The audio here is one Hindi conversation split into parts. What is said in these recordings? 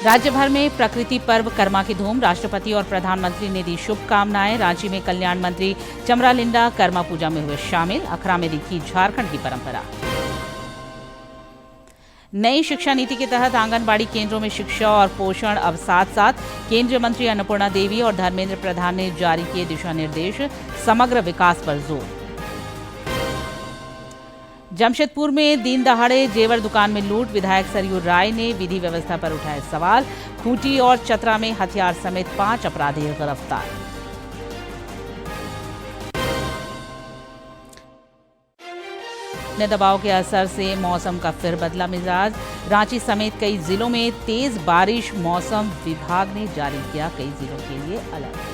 राज्य भर में प्रकृति पर्व कर्मा की धूम। राष्ट्रपति और प्रधानमंत्री ने दी शुभकामनाएं। रांची में कल्याण मंत्री चमरालिंडा कर्मा पूजा में हुए शामिल। अखरा में दिखी झारखंड की परंपरा। नई शिक्षा नीति के तहत आंगनबाड़ी केंद्रों में शिक्षा और पोषण अब साथ साथ। केंद्रीय मंत्री अन्नपूर्णा देवी और धर्मेंद्र प्रधान ने जारी किए दिशा निर्देश। समग्र विकास पर जोर। जमशेदपुर में दिन दहाड़े जेवर दुकान में लूट। विधायक सरयू राय ने विधि व्यवस्था पर उठाए सवाल। खूंटी और चतरा में हथियार समेत 5 अपराधी गिरफ्तार। दबाव के असर से मौसम का फिर बदला मिजाज। रांची समेत कई जिलों में तेज बारिश। मौसम विभाग ने जारी किया कई जिलों के लिए अलर्ट।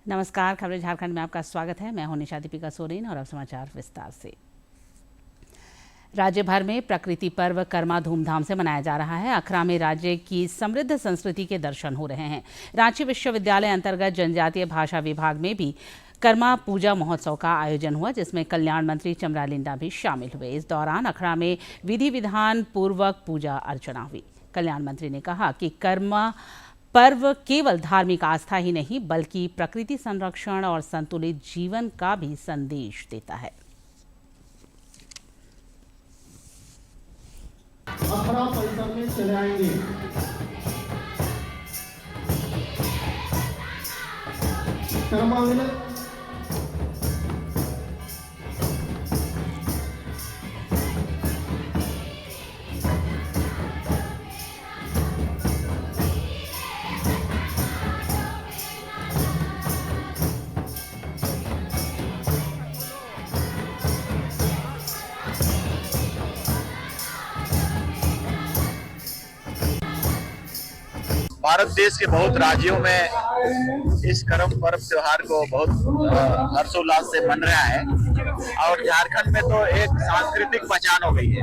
नमस्कार, खबरें झारखंड में आपका स्वागत है। मैं हूं निशा दीपिका सोरेन और अब समाचार विस्तार से। राज्य भर में प्रकृति पर्व कर्मा धूमधाम से मनाया जा रहा है। अखरा में राज्य की समृद्ध संस्कृति के दर्शन हो रहे हैं। रांची विश्वविद्यालय अंतर्गत जनजातीय भाषा विभाग में भी कर्मा पूजा महोत्सव का आयोजन हुआ, जिसमें कल्याण मंत्री चमरालिंडा भी शामिल हुए। इस दौरान अखरा में विधि विधान पूर्वक पूजा अर्चना हुई। कल्याण मंत्री ने कहा कि कर्मा पर्व केवल धार्मिक आस्था ही नहीं बल्कि प्रकृति संरक्षण और संतुलित जीवन का भी संदेश देता है। अखरा परिसर में चले आएंगे। कर्मा भारत देश के बहुत राज्यों में इस कर्म पर्व त्योहार को बहुत हर्षोल्लास से मन रहा है और झारखंड में तो एक सांस्कृतिक पहचान हो गई है।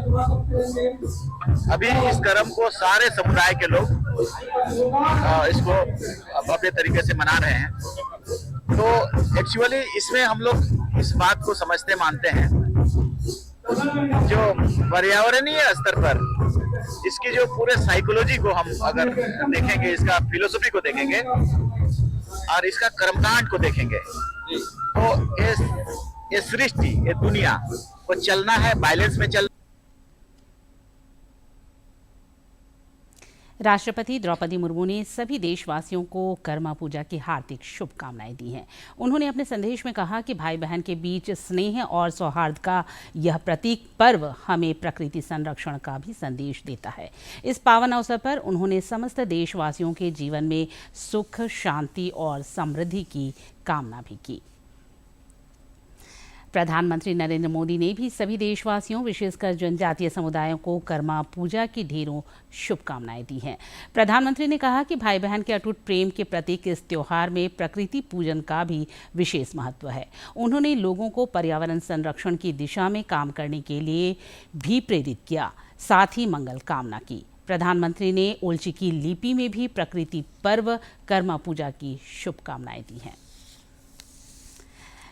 अभी इस कर्म को सारे समुदाय के लोग इसको भव्य तरीके से मना रहे हैं। तो एक्चुअली इसमें हम लोग इस बात को समझते मानते हैं, जो पर्यावरणीय स्तर पर इसकी जो पूरे साइकोलॉजी को हम अगर देखेंगे, इसका फिलोसफी को देखेंगे और इसका कर्मकांड को देखेंगे, तो ये सृष्टि, ये दुनिया को चलना है, बैलेंस में चलना। राष्ट्रपति द्रौपदी मुर्मू ने सभी देशवासियों को कर्मा पूजा की हार्दिक शुभकामनाएं दी हैं। उन्होंने अपने संदेश में कहा कि भाई बहन के बीच स्नेह और सौहार्द का यह प्रतीक पर्व हमें प्रकृति संरक्षण का भी संदेश देता है। इस पावन अवसर पर उन्होंने समस्त देशवासियों के जीवन में सुख, शांति और समृद्धि की कामना भी की। प्रधानमंत्री नरेंद्र मोदी ने भी सभी देशवासियों, विशेषकर जनजातीय समुदायों को कर्मा पूजा की ढेरों शुभकामनाएं दी हैं। प्रधानमंत्री ने कहा कि भाई बहन के अटूट प्रेम के प्रतीक इस त्योहार में प्रकृति पूजन का भी विशेष महत्व है। उन्होंने लोगों को पर्यावरण संरक्षण की दिशा में काम करने के लिए भी प्रेरित किया, साथ ही मंगल कामना की। प्रधानमंत्री ने ओल्ची की लिपि में भी प्रकृति पर्व कर्मा पूजा की शुभकामनाएं दी हैं।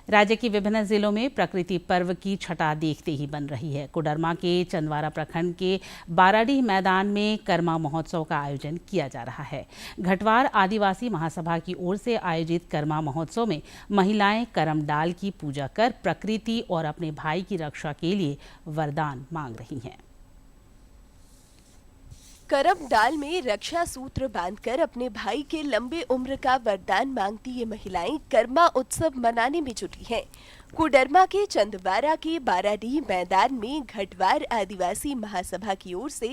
राज्य के विभिन्न जिलों में प्रकृति पर्व की छटा देखते ही बन रही है। कोडरमा के चंदवारा प्रखंड के बाराडीह मैदान में कर्मा महोत्सव का आयोजन किया जा रहा है। घटवार आदिवासी महासभा की ओर से आयोजित कर्मा महोत्सव में महिलाएं करम डाल की पूजा कर प्रकृति और अपने भाई की रक्षा के लिए वरदान मांग रही हैं। करम डाल में रक्षा सूत्र बांधकर अपने भाई के लंबे उम्र का वरदान मांगती ये महिलाएं कर्मा उत्सव मनाने में जुटी हैं। कोडरमा के चंदवारा के बाराडीह मैदान में घटवार आदिवासी महासभा की ओर से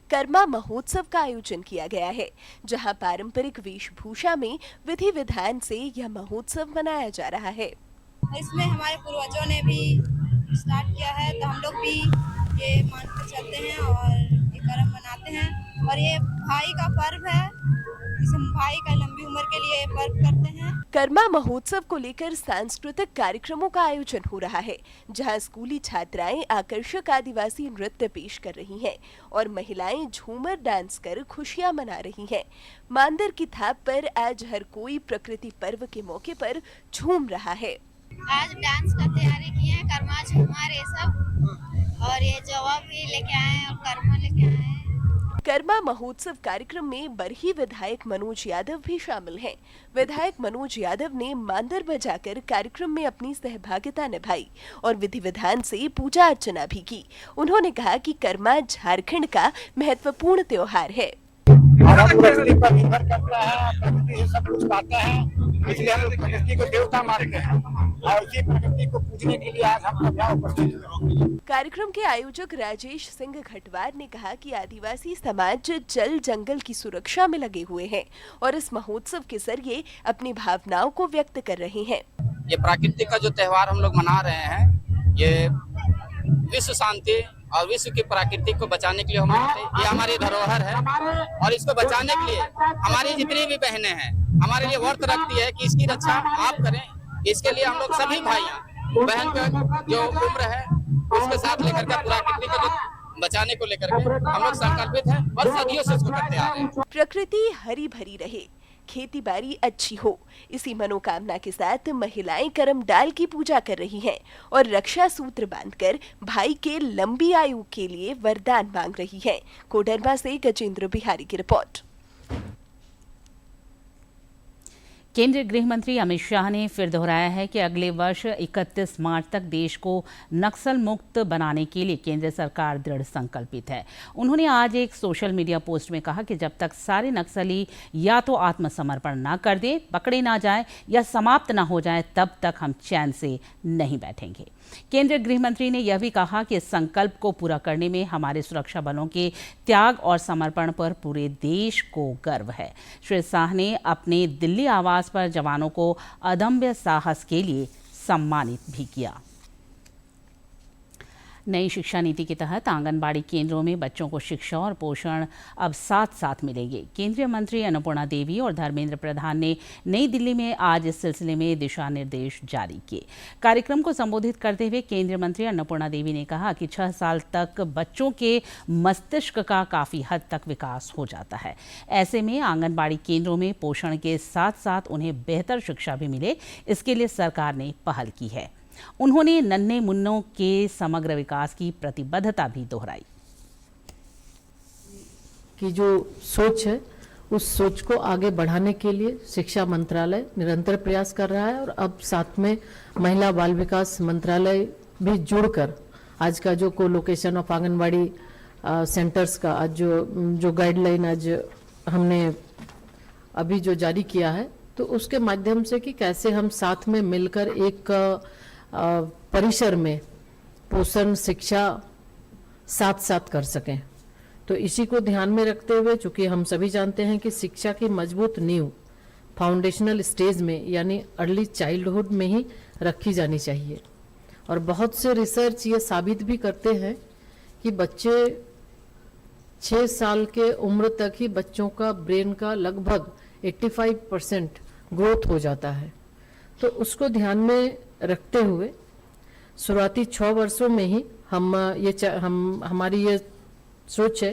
कर्मा महोत्सव का आयोजन किया गया है, जहां पारंपरिक वेशभूषा में विधि विधान से यह महोत्सव मनाया जा रहा है। इसमें हमारे पूर्वजों ने भी स्टार्ट किया है, तो हम लोग भी ये मानकर चलते हैं और ये कर्म मनाते हैं। और ये भाई का पर्व है, इस भाई का लंबी उम्र के लिए पर्व करते हैं। कर्मा महोत्सव को लेकर सांस्कृतिक कार्यक्रमों का आयोजन हो रहा है, जहां स्कूली छात्राएं आकर्षक आदिवासी नृत्य पेश कर रही हैं और महिलाएं झूमर डांस कर खुशियां मना रही हैं। मांदर की थाप पर आज हर कोई प्रकृति पर्व के मौके पर झूम रहा है। आज डांस का तैयारी किए हैं, कर्मा झूमर ये सब, और ये जवाब भी लेके आए हैं और कर्मा लेके आए हैं। कर्मा महोत्सव कार्यक्रम में बरही विधायक मनोज यादव भी शामिल हैं। विधायक मनोज यादव ने मांदर बजाकर कार्यक्रम में अपनी सहभागिता निभाई और विधि विधान से पूजा अर्चना भी की। उन्होंने कहा कि कर्मा झारखंड का महत्वपूर्ण त्योहार है। प्रकृति पर निर्भर करता है, प्रकृति से सब कुछ पाता है, इसलिए हम प्रकृति को देवता मानते हैं और इसी प्रकृति को पूजने के लिए आज हम यहाँ उपस्थित हैं। कार्यक्रम के आयोजक राजेश सिंह घटवार ने कहा कि आदिवासी समाज जल जंगल की सुरक्षा में लगे हुए हैं और इस महोत्सव के जरिए अपनी भावनाओं को व्यक्त कर रहे हैं। ये प्राकृतिक का जो त्योहार हम लोग मना रहे हैं, ये विश्व शांति और विश्व की प्रकृति को बचाने के लिए हम ये हमारी धरोहर है और इसको बचाने के लिए हमारी जितनी भी बहनें हैं हमारे लिए व्रत रखती है कि इसकी रक्षा आप करें। इसके लिए हम लोग सभी भाइयां बहन का जो उम्र है उसके साथ लेकर के प्रकृति को बचाने को लेकर के हम लोग संकल्पित हैं और सदियों से इसको करते आ रहे हैं। प्रकृति हरी भरी रहे, खेती बाड़ी अच्छी हो, इसी मनोकामना के साथ महिलाएं करम डाल की पूजा कर रही हैं और रक्षा सूत्र बांधकर भाई के लंबी आयु के लिए वरदान मांग रही हैं। कोडरमा से गजेंद्र बिहारी की रिपोर्ट। केंद्रीय गृह मंत्री अमित शाह ने फिर दोहराया है कि अगले वर्ष 31 मार्च तक देश को नक्सल मुक्त बनाने के लिए केंद्र सरकार दृढ़ संकल्पित है। उन्होंने आज एक सोशल मीडिया पोस्ट में कहा कि जब तक सारे नक्सली या तो आत्मसमर्पण ना कर दें, पकड़े ना जाएं या समाप्त ना हो जाएं, तब तक हम चैन से नहीं बैठेंगे। केंद्रीय गृह मंत्री ने यह भी कहा कि इस संकल्प को पूरा करने में हमारे सुरक्षा बलों के त्याग और समर्पण पर पूरे देश को गर्व है। श्री शाह ने अपने दिल्ली आवास पर जवानों को अदम्य साहस के लिए सम्मानित भी किया। नई शिक्षा नीति के तहत आंगनबाड़ी केंद्रों में बच्चों को शिक्षा और पोषण अब साथ साथ मिलेंगे। केंद्रीय मंत्री अन्नपूर्णा देवी और धर्मेंद्र प्रधान ने नई दिल्ली में आज इस सिलसिले में दिशा निर्देश जारी किए। कार्यक्रम को संबोधित करते हुए केंद्रीय मंत्री अन्नपूर्णा देवी ने कहा कि 6 साल तक बच्चों के मस्तिष्क का काफ़ी हद तक विकास हो जाता है। ऐसे में आंगनबाड़ी केंद्रों में पोषण के साथ साथ उन्हें बेहतर शिक्षा भी मिले, इसके लिए सरकार ने पहल की है। उन्होंने नन्हे मुन्नों के समग्र विकास की प्रतिबद्धता भी दोहराई। की जो सोच है उस सोच को आगे बढ़ाने के लिए शिक्षा मंत्रालय निरंतर प्रयास कर रहा है और अब साथ में महिला बाल विकास मंत्रालय भी जुड़कर आज का जो कोलोकेशन ऑफ आंगनबाड़ी सेंटर्स का आज जो गाइडलाइन आज हमने अभी जो जारी किया है, तो उसके माध्यम से कि कैसे हम साथ में मिलकर एक परिसर में पोषण शिक्षा साथ साथ कर सकें। तो इसी को ध्यान में रखते हुए, चूंकि हम सभी जानते हैं कि शिक्षा की मजबूत नींव फाउंडेशनल स्टेज में यानी अर्ली चाइल्डहुड में ही रखी जानी चाहिए। और बहुत से रिसर्च ये साबित भी करते हैं कि बच्चे 6 साल के उम्र तक ही बच्चों का ब्रेन का लगभग 85% ग्रोथ हो जाता है। तो उसको ध्यान में रखते हुए शुरुआती 6 वर्षों में ही हमारी ये सोच है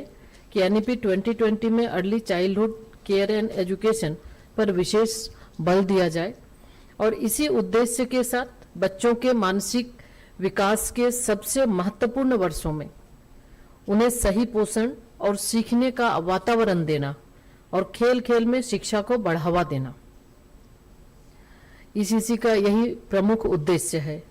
कि एनईपी 2020 में early childhood care and education पर विशेष बल दिया जाए और इसी उद्देश्य के साथ बच्चों के मानसिक विकास के सबसे महत्वपूर्ण वर्षों में उन्हें सही पोषण और सीखने का वातावरण देना और खेल खेल में शिक्षा को बढ़ावा देना, इसी का यही प्रमुख उद्देश्य है।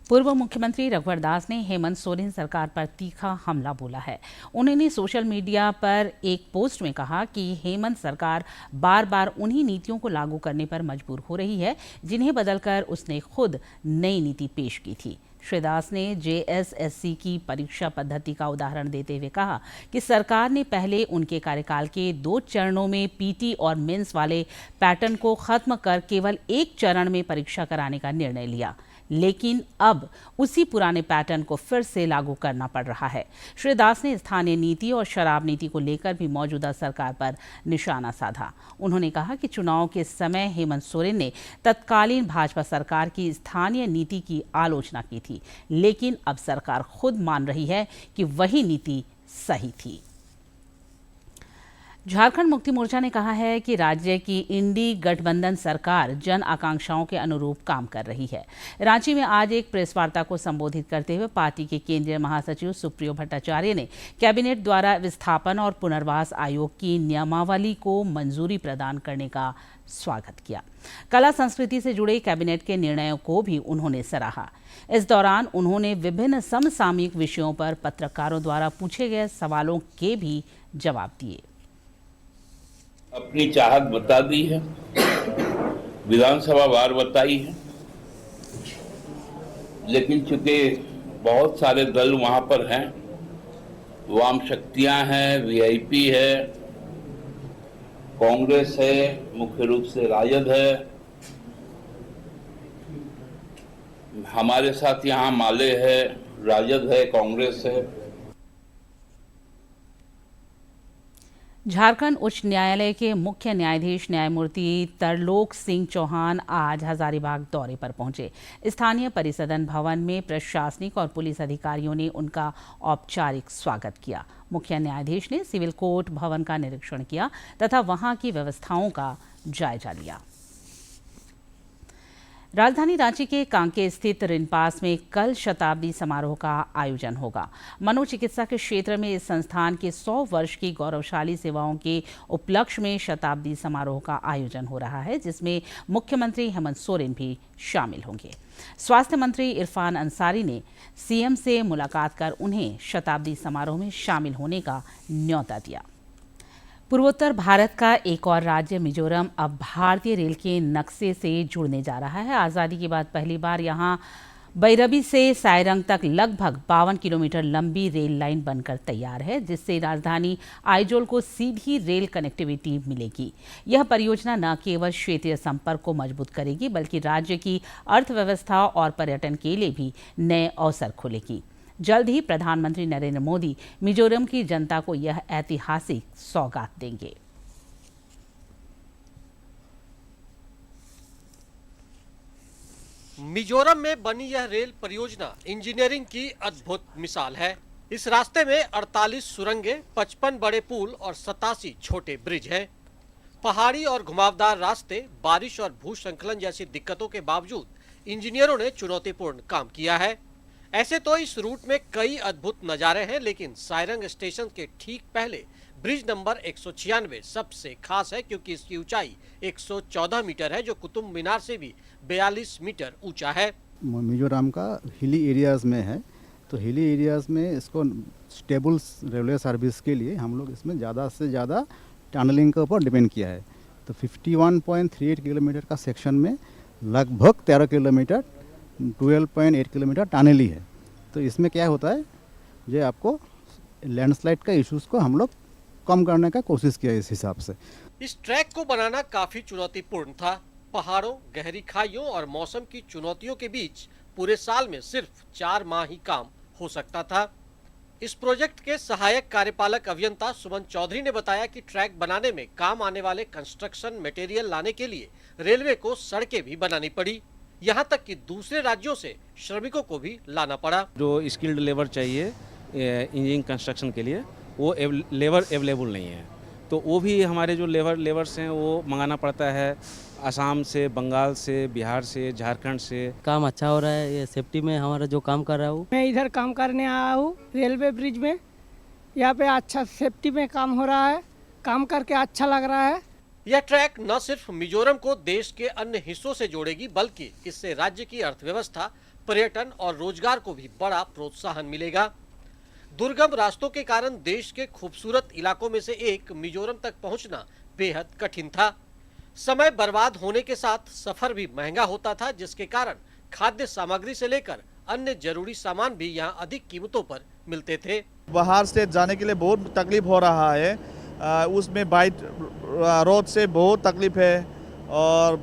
पूर्व मुख्यमंत्री रघुवर दास ने हेमंत सोरेन सरकार पर तीखा हमला बोला है। उन्होंने सोशल मीडिया पर एक पोस्ट में कहा कि हेमंत सरकार बार बार उन्हीं नीतियों को लागू करने पर मजबूर हो रही है जिन्हें बदलकर उसने खुद नई नीति पेश की थी। श्री दास ने JSSC की परीक्षा पद्धति का उदाहरण देते हुए कहा कि सरकार ने पहले उनके कार्यकाल के 2 चरणों में PT और मेंस वाले पैटर्न को खत्म कर केवल एक चरण में परीक्षा कराने का निर्णय लिया, लेकिन अब उसी पुराने पैटर्न को फिर से लागू करना पड़ रहा है। श्री दास ने स्थानीय नीति और शराब नीति को लेकर भी मौजूदा सरकार पर निशाना साधा। उन्होंने कहा कि चुनाव के समय हेमंत सोरेन ने तत्कालीन भाजपा सरकार की स्थानीय नीति की आलोचना की थी, लेकिन अब सरकार खुद मान रही है कि वही नीति सही थी। झारखंड मुक्ति मोर्चा ने कहा है कि राज्य की इंडी गठबंधन सरकार जन आकांक्षाओं के अनुरूप काम कर रही है। रांची में आज एक प्रेस वार्ता को संबोधित करते हुए पार्टी के केंद्रीय महासचिव सुप्रियो भट्टाचार्य ने कैबिनेट द्वारा विस्थापन और पुनर्वास आयोग की नियमावली को मंजूरी प्रदान करने का स्वागत किया। कला संस्कृति से जुड़े कैबिनेट के निर्णयों को भी उन्होंने सराहा। इस दौरान उन्होंने विभिन्न समसामयिक विषयों पर पत्रकारों द्वारा पूछे गए सवालों के भी जवाब दिए। अपनी चाहत बता दी है, विधानसभा वार बताई है, लेकिन चूंकि बहुत सारे दल वहां पर हैं, वाम शक्तियां हैं, वीआईपी है, कांग्रेस है, मुख्य रूप से राजद है, हमारे साथ यहाँ माले है, राजद है, कांग्रेस है। झारखंड उच्च न्यायालय के मुख्य न्यायाधीश न्यायमूर्ति तरलोक सिंह चौहान आज हजारीबाग दौरे पर पहुंचे। स्थानीय परिसदन भवन में प्रशासनिक और पुलिस अधिकारियों ने उनका औपचारिक स्वागत किया। मुख्य न्यायाधीश ने सिविल कोर्ट भवन का निरीक्षण किया तथा वहां की व्यवस्थाओं का जायजा लिया। राजधानी रांची के कांके स्थित रिनपास में कल शताब्दी समारोह का आयोजन होगा। मनोचिकित्सा के क्षेत्र में इस संस्थान के 100 वर्ष की गौरवशाली सेवाओं के उपलक्ष्य में शताब्दी समारोह का आयोजन हो रहा है, जिसमें मुख्यमंत्री हेमंत सोरेन भी शामिल होंगे। स्वास्थ्य मंत्री इरफान अंसारी ने सीएम से मुलाकात कर उन्हें शताब्दी समारोह में शामिल होने का न्योता दिया। पूर्वोत्तर भारत का एक और राज्य मिजोरम अब भारतीय रेल के नक्शे से जुड़ने जा रहा है। आज़ादी के बाद पहली बार यहां बैरबी से सायरंग तक लगभग 52 किलोमीटर लंबी रेल लाइन बनकर तैयार है, जिससे राजधानी आइजोल को सीधी रेल कनेक्टिविटी मिलेगी। यह परियोजना न केवल क्षेत्रीय संपर्क को मजबूत करेगी, बल्कि राज्य की अर्थव्यवस्था और पर्यटन के लिए भी नए अवसर खोलेगी। जल्द ही प्रधानमंत्री नरेंद्र मोदी मिजोरम की जनता को यह ऐतिहासिक सौगात देंगे। मिजोरम में बनी यह रेल परियोजना इंजीनियरिंग की अद्भुत मिसाल है। इस रास्ते में 48 सुरंगें, 55 बड़े पुल और 87 छोटे ब्रिज हैं। पहाड़ी और घुमावदार रास्ते, बारिश और भूस्खलन जैसी दिक्कतों के बावजूद इंजीनियरों ने चुनौतीपूर्ण काम किया है। ऐसे तो इस रूट में कई अद्भुत नज़ारे हैं, लेकिन सायरंग स्टेशन के ठीक पहले ब्रिज नंबर 196 सबसे खास है, क्योंकि इसकी ऊंचाई 114 मीटर है, जो कुतुब मीनार से भी 42 मीटर ऊंचा है। मिजोरम का हिली एरियाज़ में है, तो हिली एरियाज़ में इसको स्टेबल रेलवे सर्विस के लिए हम लोग इसमें ज़्यादा से ज़्यादा टनलिंग के ऊपर डिपेंड किया है। तो 51.38 किलोमीटर का सेक्शन में लगभग 13 किलोमीटर 12.8 किलोमीटर टनली है। तो इसमें क्या होता है, ये आपको लैंडस्लाइड का इश्यूज को हम लोग कम करने का कोशिश किया इस हिसाब से। इस ट्रैक को बनाना काफी चुनौतीपूर्ण था। पहाड़ों, गहरी खाइयों और मौसम की चुनौतियों के बीच पूरे साल में सिर्फ 4 माह ही काम हो सकता था। इस प्रोजेक्ट के सहायक कार्यपालक अभियंता सुमन चौधरी ने बताया कि ट्रैक बनाने में काम आने वाले कंस्ट्रक्शन मटेरियल लाने के लिए रेलवे को सड़कें भी बनानी पड़ी। यहाँ तक कि दूसरे राज्यों से श्रमिकों को भी लाना पड़ा। जो स्किल्ड लेबर चाहिए इंजीनियरिंग कंस्ट्रक्शन के लिए, वो लेबर अवेलेबल नहीं है, तो वो भी हमारे जो लेबर्स हैं वो मंगाना पड़ता है असम से, बंगाल से, बिहार से, झारखंड से। काम अच्छा हो रहा है, ये सेफ्टी में हमारा जो काम कर रहा हूँ। मैं इधर काम करने आया हूँ रेलवे ब्रिज में, यहाँ पे अच्छा सेफ्टी में काम हो रहा है, काम करके अच्छा लग रहा है। यह ट्रैक न सिर्फ मिजोरम को देश के अन्य हिस्सों से जोड़ेगी, बल्कि इससे राज्य की अर्थव्यवस्था, पर्यटन और रोजगार को भी बड़ा प्रोत्साहन मिलेगा। दुर्गम रास्तों के कारण देश के खूबसूरत इलाकों में से एक मिजोरम तक पहुंचना बेहद कठिन था। समय बर्बाद होने के साथ सफर भी महंगा होता था, जिसके कारण खाद्य सामग्री से लेकर अन्य जरूरी सामान भी यहाँ अधिक कीमतों पर मिलते थे। बाहर से जाने के लिए बहुत तकलीफ हो रहा है, उसमें बाई रोड से बहुत तकलीफ है और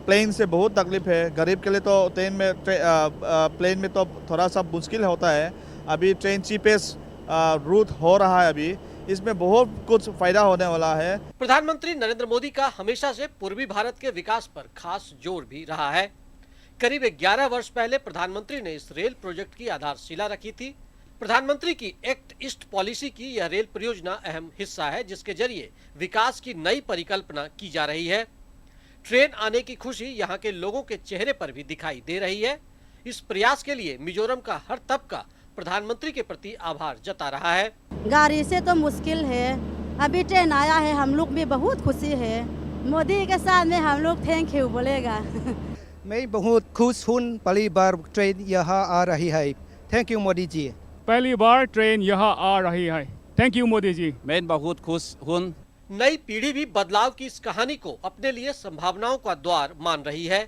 प्लेन से बहुत तकलीफ है। गरीब के लिए तो प्लेन में तो थोड़ा सा मुश्किल होता है। अभी ट्रेन चीपेस्ट रूट हो रहा है, अभी इसमें बहुत कुछ फायदा होने वाला है। प्रधानमंत्री नरेंद्र मोदी का हमेशा से पूर्वी भारत के विकास पर खास जोर भी रहा है। करीब 11 वर्ष पहले प्रधानमंत्री ने इस रेल प्रोजेक्ट की आधारशिला रखी थी। प्रधानमंत्री की एक्ट ईस्ट पॉलिसी की यह रेल परियोजना अहम हिस्सा है, जिसके जरिए विकास की नई परिकल्पना की जा रही है। ट्रेन आने की खुशी यहाँ के लोगों के चेहरे पर भी दिखाई दे रही है। इस प्रयास के लिए मिजोरम का हर तबका प्रधानमंत्री के प्रति आभार जता रहा है। गाड़ी से तो मुश्किल है, अभी ट्रेन आया है, हम लोग में बहुत खुशी है। मोदी के साथ में हम लोग थैंक यू बोलेगा। मैं बहुत खुश हूँ, पहली बार ट्रेन यहाँ आ रही है। Thank you Modi ji. पहली बार ट्रेन यहाँ आ रही है। Thank you Modi ji. मैं बहुत खुश हूँ। नई पीढ़ी भी बदलाव की इस कहानी को अपने लिए संभावनाओं का द्वार मान रही है।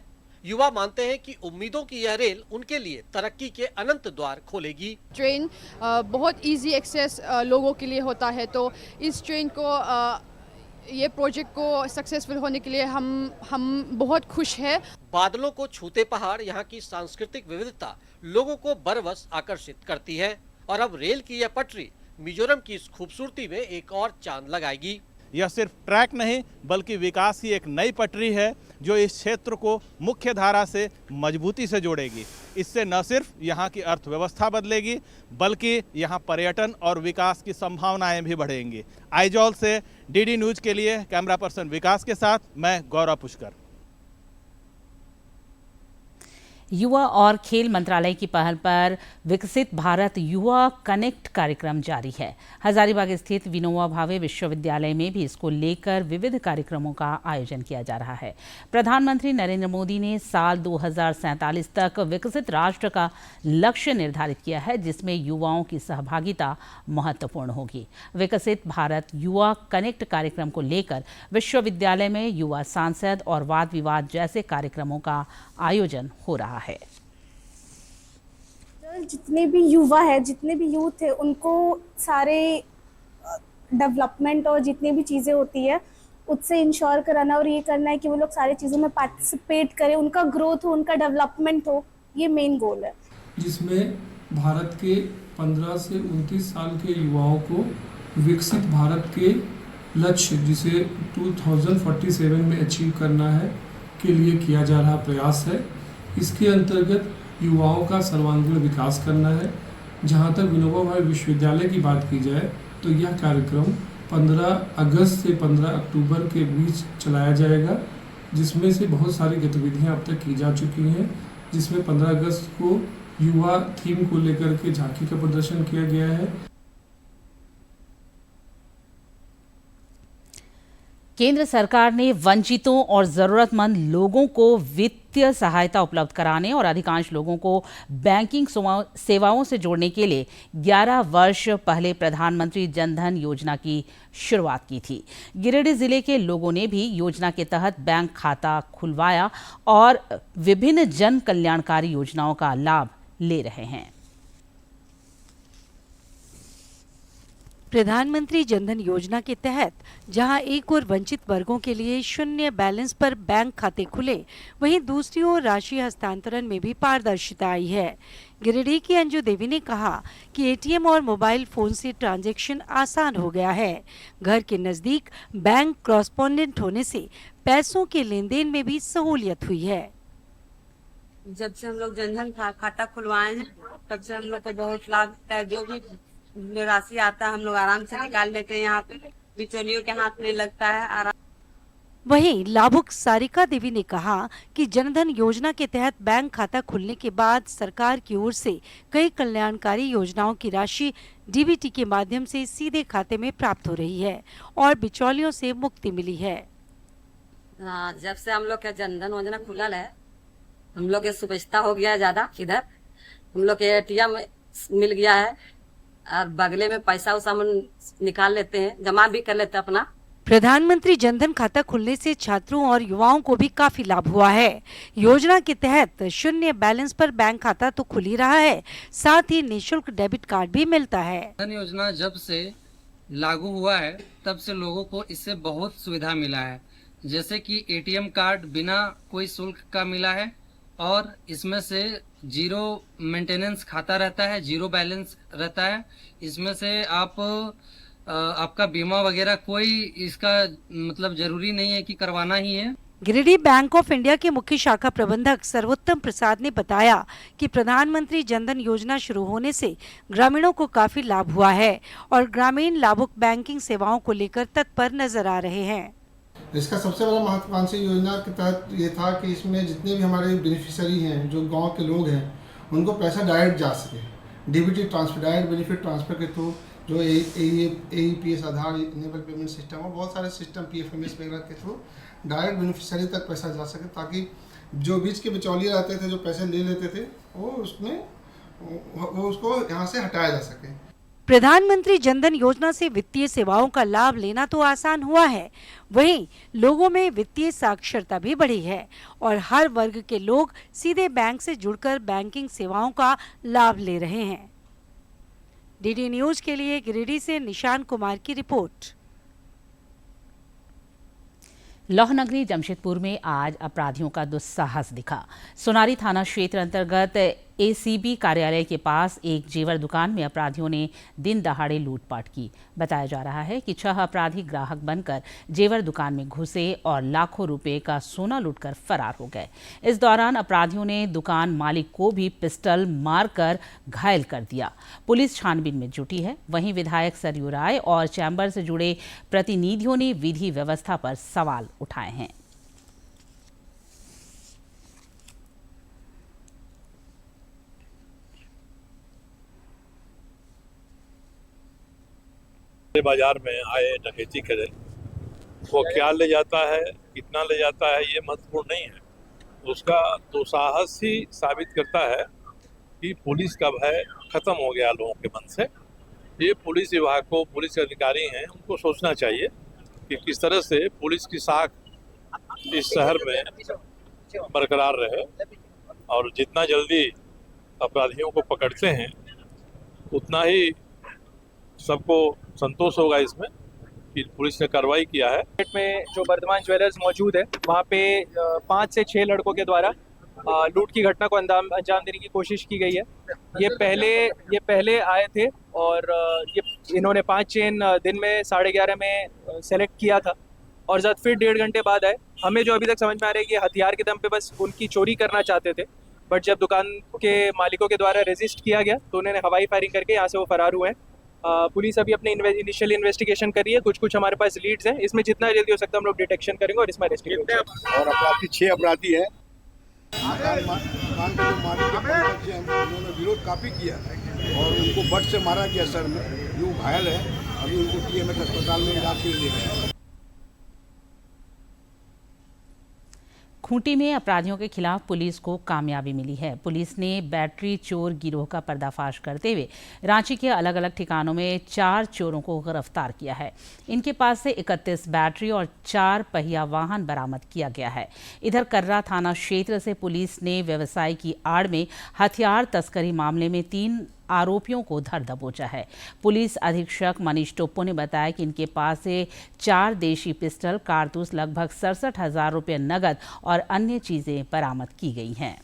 युवा मानते हैं कि उम्मीदों की यह रेल उनके लिए तरक्की के अनंत द्वार खोलेगी। ट्रेन बहुत इजी एक्सेस लोगों के लिए होता है, तो इस ट्रेन को ये प्रोजेक्ट को सक्सेसफुल होने के लिए हम बहुत खुश हैं। बादलों को छूते पहाड़ यहाँ की सांस्कृतिक विविधता लोगों को बरबस आकर्षित करती है और अब रेल की यह पटरी मिजोरम की इस खूबसूरती में एक और चांद लगाएगी। यह सिर्फ ट्रैक नहीं बल्कि विकास की एक नई पटरी है जो इस क्षेत्र को मुख्य धारा से मजबूती से जोड़ेगी। इससे न सिर्फ यहाँ की अर्थव्यवस्था बदलेगी बल्कि यहाँ पर्यटन और विकास की संभावनाएं भी बढ़ेंगी। आइजॉल से डीडी न्यूज के लिए कैमरा पर्सन विकास के साथ मैं गौरव पुष्कर। युवा और खेल मंत्रालय की पहल पर विकसित भारत युवा कनेक्ट कार्यक्रम जारी है। हजारीबाग स्थित विनोबा भावे विश्वविद्यालय में भी इसको लेकर विविध कार्यक्रमों का आयोजन किया जा रहा है। प्रधानमंत्री नरेंद्र मोदी ने साल 2047 तक विकसित राष्ट्र का लक्ष्य निर्धारित किया है, जिसमें युवाओं की सहभागिता महत्वपूर्ण होगी। विकसित भारत युवा कनेक्ट कार्यक्रम को लेकर विश्वविद्यालय में युवा सांसद और वाद विवाद जैसे कार्यक्रमों का आयोजन हो रहा है। जितने भी युवा है, जितने भी यूथ है, उनको सारे डेवलपमेंट और जितनी भी चीज़ें होती है उससे इंश्योर कराना और ये करना है कि वो लोग सारी चीज़ों में पार्टिसिपेट करें, उनका ग्रोथ हो, उनका डेवलपमेंट हो, ये मेन गोल है। जिसमें भारत के 15 से 29 साल के युवाओं को विकसित भारत के लक्ष्य, जिसे 2047 में अचीव करना है, के लिए किया जा रहा प्रयास है। इसके अंतर्गत युवाओं का सर्वांगीण विकास करना है। जहां तक विनोबा भावे विश्वविद्यालय की बात की जाए तो यह कार्यक्रम 15 अगस्त से 15 अक्टूबर के बीच चलाया जाएगा, जिसमें से बहुत सारी गतिविधियां अब तक की जा चुकी हैं। जिसमें 15 अगस्त को युवा थीम को लेकर के झांकी का प्रदर्शन किया गया है। केंद्र सरकार ने वंचितों और जरूरतमंद लोगों को वित्तीय सहायता उपलब्ध कराने और अधिकांश लोगों को बैंकिंग सेवाओं से जोड़ने के लिए 11 वर्ष पहले प्रधानमंत्री जन धन योजना की शुरुआत की थी। गिरिडीह जिले के लोगों ने भी योजना के तहत बैंक खाता खुलवाया और विभिन्न जन कल्याणकारी योजनाओं का लाभ ले रहे हैं। प्रधानमंत्री जनधन योजना के तहत जहां एक ओर वंचित वर्गों के लिए शून्य बैलेंस पर बैंक खाते खुले, वहीं दूसरी ओर राशि हस्तांतरण में भी पारदर्शिता आई है। गिरिडीह की अंजू देवी ने कहा कि एटीएम और मोबाइल फोन से ट्रांजैक्शन आसान हो गया है। घर के नजदीक बैंक कॉरेस्पोंडेंट होने से पैसों के लेन देन में भी सहूलियत हुई है। जब से हम लोग जनधन खाता खुलवाए हैं तब से हम लोग को बहुत लाभ है। जो भी राशि आता है हम लोग आराम से निकाल लेते हैं, यहाँ पे बिचौलियों के हाथ में लगता है आराम। वहीं लाभुक सारिका देवी ने कहा कि जनधन योजना के तहत बैंक खाता खुलने के बाद सरकार की ओर से कई कल्याणकारी योजनाओं की राशि डीबीटी के माध्यम से सीधे खाते में प्राप्त हो रही है और बिचौलियों से मुक्ति मिली है। जब से हम लोग का जनधन योजना खुला है हम लोग के सुविधा हो गया है ज्यादा। इधर हम लोग के एटीएम मिल गया है और बगले में पैसा उसा निकाल लेते हैं, जमा भी कर लेते हैं अपना। प्रधानमंत्री जनधन खाता खुलने से छात्रों और युवाओं को भी काफी लाभ हुआ है। योजना के तहत शून्य बैलेंस पर बैंक खाता तो खुल ही रहा है, साथ ही निःशुल्क डेबिट कार्ड भी मिलता है। जनधन योजना जब से लागू हुआ है तब से लोगों को इससे बहुत सुविधा मिला है, जैसे कि एटीएम कार्ड बिना कोई शुल्क का मिला है और इसमें से जीरो मेंटेनेंस खाता रहता है, जीरो बैलेंस रहता है। इसमें से आपका बीमा वगैरह कोई इसका मतलब जरूरी नहीं है कि करवाना ही है। गिरिडीह बैंक ऑफ इंडिया के मुख्य शाखा प्रबंधक सर्वोत्तम प्रसाद ने बताया कि प्रधानमंत्री जनधन योजना शुरू होने से ग्रामीणों को काफी लाभ हुआ है और ग्रामीण लाभुक बैंकिंग सेवाओं को लेकर तत्पर नजर आ रहे हैं। इसका सबसे बड़ा महत्वाकांक्षी योजना के तहत ये था कि इसमें जितने भी हमारे बेनिफिशियरी हैं, जो गांव के लोग हैं, उनको पैसा डायरेक्ट जा सके। DBT transfer, direct benefit transfer के थ्रू, जो AEPS आधार इनेबल पेमेंट सिस्टम और बहुत सारे सिस्टम PFMS वगैरह के थ्रू डायरेक्ट बेनिफिशियरी तक पैसा जा सके, ताकि जो बीच के बिचौलिए रहते थे, जो पैसे ले लेते थे, वो उसको यहाँ से हटाया जा सके। प्रधानमंत्री जनधन योजना से वित्तीय सेवाओं का लाभ लेना तो आसान हुआ है, वहीं लोगों में वित्तीय साक्षरता भी बढ़ी है और हर वर्ग के लोग सीधे बैंक से जुड़कर बैंकिंग सेवाओं का लाभ ले रहे हैं। DD न्यूज के लिए गिरिडीह से निशान कुमार की रिपोर्ट। लौह नगरी जमशेदपुर में आज अपराधियों का दुस्साहस दिखा। सोनारी थाना क्षेत्र अंतर्गत ACB कार्यालय के पास एक जेवर दुकान में अपराधियों ने दिन दहाड़े लूटपाट की। बताया जा रहा है कि 6 अपराधी ग्राहक बनकर जेवर दुकान में घुसे और लाखों रुपए का सोना लूटकर फरार हो गए। इस दौरान अपराधियों ने दुकान मालिक को भी पिस्टल मारकर घायल कर दिया। पुलिस छानबीन में जुटी है। वहीं विधायक सरयू राय और चैम्बर से जुड़े प्रतिनिधियों ने विधि व्यवस्था पर सवाल उठाए हैं। बाजार में आए डकैती करे, वो क्या ले जाता है, कितना ले जाता है, ये महत्वपूर्ण नहीं है। उसका दुस्साहस ही साबित करता है कि पुलिस का भय खत्म हो गया लोगों के मन से। ये पुलिस विभाग को, पुलिस के अधिकारी हैं, उनको सोचना चाहिए कि किस तरह से पुलिस की साख इस शहर में बरकरार रहे और जितना जल्दी अपराधियों को पकड़ते हैं उतना ही सबको संतोष होगा इसमें कि पुलिस ने कार्रवाई किया है। में जो वर्धमान ज्वेलर्स मौजूद है, वहाँ पे 5 से 6 लड़कों के द्वारा लूट की घटना को अंजाम देने की कोशिश की गई है। ये पहले आए थे और इन्होंने 5 चेन दिन में 11:30 में सेलेक्ट किया था और जब फिर 1.5 घंटे बाद आए। हमें जो अभी तक समझ में आ रहा है कि हथियार के दम पे बस उनकी चोरी करना चाहते थे, बट जब दुकान के मालिकों के द्वारा रेजिस्ट किया गया तो उन्होंने हवाई फायरिंग करके यहाँ से वो फरार हुए हैं। पुलिस अभी अपने इनिशियल इन्वेस्टिगेशन कर रही है। कुछ हमारे पास लीड्स हैं, इसमें जितना जल्दी हो सकता है हम लोग डिटेक्शन करेंगे और इसमें अरेस्ट करेंगे। और अपराधी 6 अपराधी हैं। दुकान के जो मालिक हैं उन्होंने विरोध काफ़ी किया और उनको बट से मारा गया सर में, जो घायल है। अभी उनको TMH अस्पताल में इलाज के लिए गए हैं। खूंटी में अपराधियों के खिलाफ पुलिस को कामयाबी मिली है। पुलिस ने बैटरी चोर गिरोह का पर्दाफाश करते हुए रांची के अलग अलग ठिकानों में 4 चोरों को गिरफ्तार किया है। इनके पास से 31 बैटरी और 4 पहिया वाहन बरामद किया गया है। इधर कर्रा थाना क्षेत्र से पुलिस ने व्यवसाय की आड़ में हथियार तस्करी मामले में 3 आरोपियों को धर दबोचा है। पुलिस अधीक्षक मनीष टोप्पो ने बताया कि इनके पास से 4 देशी पिस्टल, कारतूस, लगभग 67,000 रुपये नगद और अन्य चीजें बरामद की गई हैं।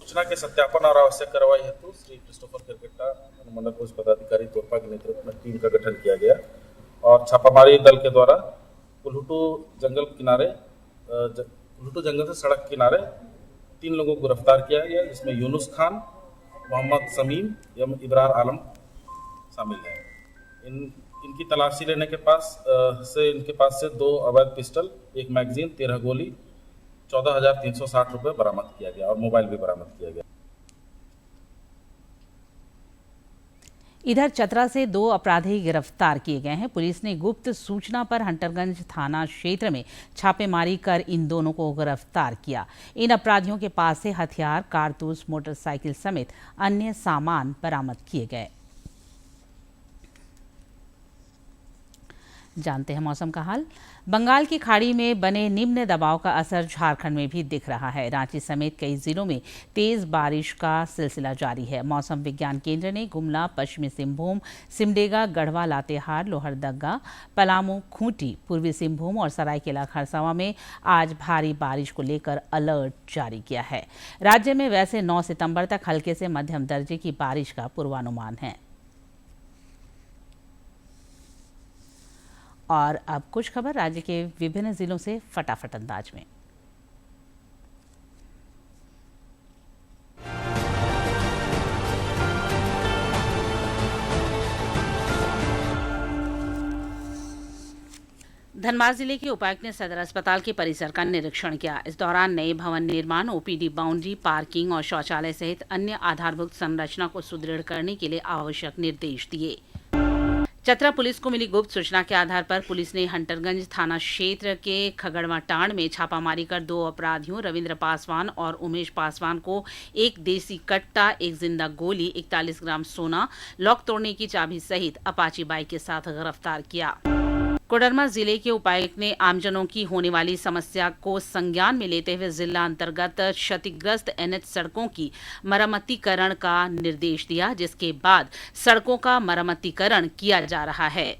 सूचना के सत्यापन और आवश्यक कार्रवाई हेतु श्री क्रिस्टोफर करकेटा अनुमंडल पुलिस पदाधिकारी तोरपा के नेतृत्व में टीम का गठन किया गया और छापामारी दल के द्वारा कुल्हुटू जंगल से सड़क किनारे 3 लोगों को गिरफ्तार किया गया, जिसमें यूनुस खान, मोहम्मद समीम एवं इब्रार आलम शामिल हैं। इनकी तलाशी लेने के इनके पास से 2 अवैध पिस्टल, 1 मैगजीन, 13 गोली, 14,360 रुपये बरामद किया गया और मोबाइल भी बरामद किया गया। इधर चतरा से 2 अपराधी गिरफ्तार किए गए हैं। पुलिस ने गुप्त सूचना पर हंटरगंज थाना क्षेत्र में छापेमारी कर इन दोनों को गिरफ्तार किया। इन अपराधियों के पास से हथियार, कारतूस, मोटरसाइकिल समेत अन्य सामान बरामद किए गए। जानते हैं मौसम का हाल। बंगाल की खाड़ी में बने निम्न दबाव का असर झारखंड में भी दिख रहा है। रांची समेत कई जिलों में तेज बारिश का सिलसिला जारी है। मौसम विज्ञान केंद्र ने गुमला, पश्चिमी सिंहभूम, सिमडेगा, गढ़वा, लातेहार, लोहरदगा, पलामू, खूंटी, पूर्वी सिंहभूम और सरायकेला खरसावां में आज भारी बारिश को लेकर अलर्ट जारी किया है। राज्य में वैसे 9 सितंबर तक हल्के से मध्यम दर्जे की बारिश का पूर्वानुमान है। और अब कुछ खबर राज्य के विभिन्न जिलों से फटाफट अंदाज में। धनबाद जिले के उपायुक्त ने सदर अस्पताल के परिसर का निरीक्षण किया। इस दौरान नए भवन निर्माण, ओपीडी बाउंड्री, पार्किंग और शौचालय सहित अन्य आधारभूत संरचना को सुदृढ़ करने के लिए आवश्यक निर्देश दिए। चतरा पुलिस को मिली गुप्त सूचना के आधार पर पुलिस ने हंटरगंज थाना क्षेत्र के खगड़वा टांड में छापामारी कर 2 अपराधियों रविंद्र पासवान और उमेश पासवान को 1 देसी कट्टा, 1 जिंदा गोली, 41 ग्राम सोना, लॉक तोड़ने की चाबी सहित अपाची बाइक के साथ गिरफ्तार किया। कोडरमा जिले के उपायुक्त ने आमजनों की होने वाली समस्या को संज्ञान में लेते हुए जिला अंतर्गत क्षतिग्रस्त एनएच सड़कों की मरम्मतीकरण का निर्देश दिया, जिसके बाद सड़कों का मरम्मतीकरण किया जा रहा है।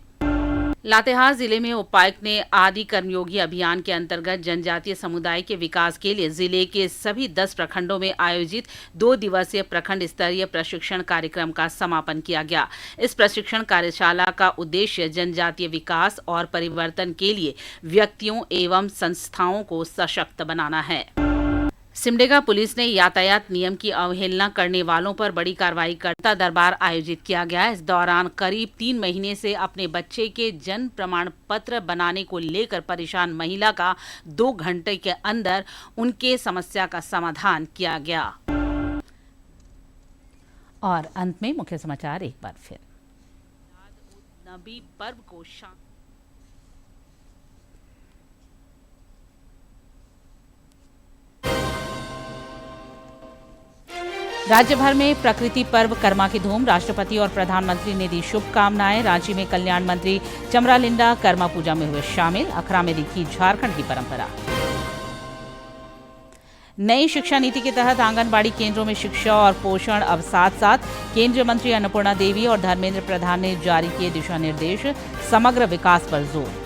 लातेहार जिले में उपायुक्त ने आदि कर्मयोगी अभियान के अंतर्गत जनजातीय समुदाय के विकास के लिए जिले के सभी 10 प्रखंडों में आयोजित 2 दिवसीय प्रखंड स्तरीय प्रशिक्षण कार्यक्रम का समापन किया गया। इस प्रशिक्षण कार्यशाला का उद्देश्य जनजातीय विकास और परिवर्तन के लिए व्यक्तियों एवं संस्थाओं को सशक्त बनाना है। सिमडेगा पुलिस ने यातायात नियम की अवहेलना करने वालों पर बड़ी कार्रवाई करता दरबार आयोजित किया गया। इस दौरान करीब 3 महीने से अपने बच्चे के जन्म प्रमाण पत्र बनाने को लेकर परेशान महिला का 2 घंटे के अंदर उनके समस्या का समाधान किया गया। और अंत में मुख्य समाचार एक बार फिर। नबी पर्व को राज्य भर में प्रकृति पर्व कर्मा की धूम, राष्ट्रपति और प्रधानमंत्री ने दी शुभकामनाएं। रांची में कल्याण मंत्री चमरा लिंडा कर्मा पूजा में हुए शामिल, अखरा में दिखी झारखंड की परंपरा। नई शिक्षा नीति के तहत आंगनबाड़ी केंद्रों में शिक्षा और पोषण अब साथ साथ। केंद्रीय मंत्री अन्नपूर्णा देवी और धर्मेंद्र प्रधान ने जारी किए दिशा निर्देश, समग्र विकास पर जोर।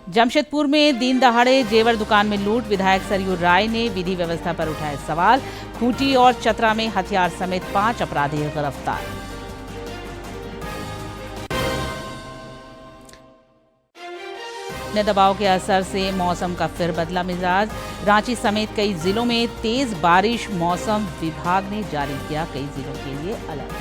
जमशेदपुर में दिन दहाड़े जेवर दुकान में लूट, विधायक सरयू राय ने विधि व्यवस्था पर उठाए सवाल। खूंटी और चतरा में हथियार समेत 5 अपराधी गिरफ्तार। दबाव के असर से मौसम का फिर बदला मिजाज, रांची समेत कई जिलों में तेज बारिश, मौसम विभाग ने जारी किया कई जिलों के लिए अलर्ट।